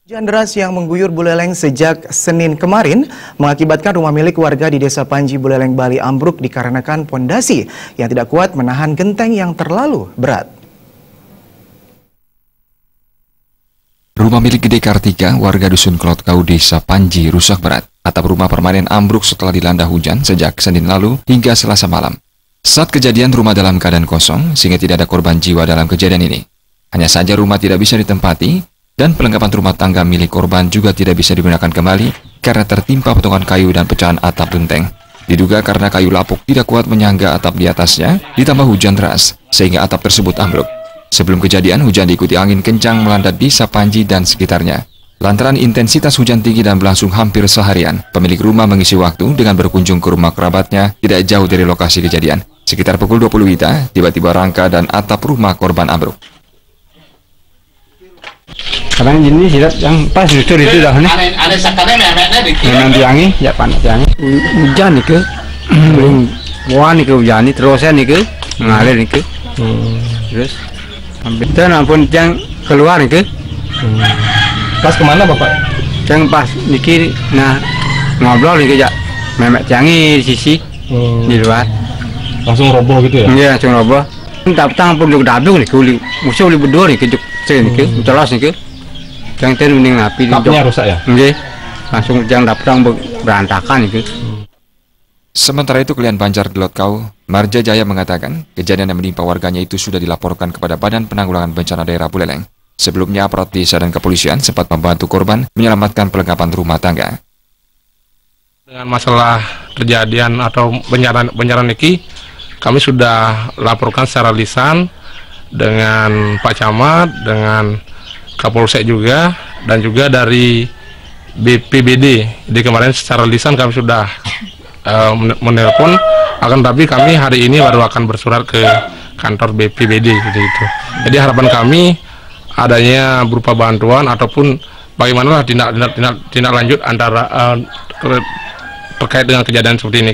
Hujan deras yang mengguyur Buleleng sejak Senin kemarin mengakibatkan rumah milik warga di Desa Panji, Buleleng, Bali ambruk dikarenakan pondasi yang tidak kuat menahan genteng yang terlalu berat. Rumah milik Gede Kartika, warga Dusun Klotkau, Desa Panji, rusak berat. Atap rumah permanen ambruk setelah dilanda hujan sejak Senin lalu hingga Selasa malam. Saat kejadian, rumah dalam keadaan kosong sehingga tidak ada korban jiwa dalam kejadian ini. Hanya saja rumah tidak bisa ditempati dan perlengkapan rumah tangga milik korban juga tidak bisa digunakan kembali karena tertimpa potongan kayu dan pecahan atap genteng. Diduga karena kayu lapuk tidak kuat menyangga atap di atasnya, ditambah hujan deras sehingga atap tersebut ambruk. Sebelum kejadian, hujan diikuti angin kencang melanda Desa Panji dan sekitarnya. Lantaran intensitas hujan tinggi dan berlangsung hampir seharian, pemilik rumah mengisi waktu dengan berkunjung ke rumah kerabatnya tidak jauh dari lokasi kejadian. Sekitar pukul 20 WITA, tiba-tiba rangka dan atap rumah korban ambruk. Karena ini silat yang pas justru itu dah nih. Ada sakane memeknya dikira. Memang tiangi, ya panas tiangi. Hujan nih ke, belum wah nih ke hujan nih terusnya nih ke ngalir nih ke. Terus sampai dan ampun yang keluar nih ke. Pas kemana bapak? Yang pas niki, nah ngobrol nih ke ya. Memek tiangi di sisi di luar. Langsung roboh gitu ya? Iya langsung roboh. Tapi tangan pun juga dabung nih, kuli musuh uli berdua nih ke sini ke, telas nih ke. Yang tadi mending api kapnya rusak ya? Nggih. Langsung jangan dapetang berantakan itu. Sementara itu, Klien Banjar Klotkau, Marja Jaya mengatakan kejadian yang menimpa warganya itu sudah dilaporkan kepada Badan Penanggulangan Bencana Daerah Buleleng. Sebelumnya aparat desa dan kepolisian sempat membantu korban menyelamatkan perlengkapan rumah tangga. Dengan masalah kejadian atau bencana niki, kami sudah laporkan secara lisan dengan Pak Camat, dengan Kapolsek juga, dan juga dari BPBD. Jadi kemarin secara lisan kami sudah menelpon, akan tapi kami hari ini baru akan bersurat ke kantor BPBD gitu. Jadi harapan kami adanya berupa bantuan ataupun bagaimana tindak lanjut antara terkait dengan kejadian seperti ini.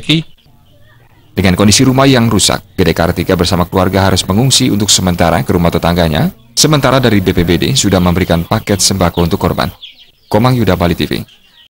Dengan kondisi rumah yang rusak, Gede Kartika bersama keluarga harus mengungsi untuk sementara ke rumah tetangganya. Sementara dari BPBD sudah memberikan paket sembako untuk korban. Komang Yuda, Bali TV.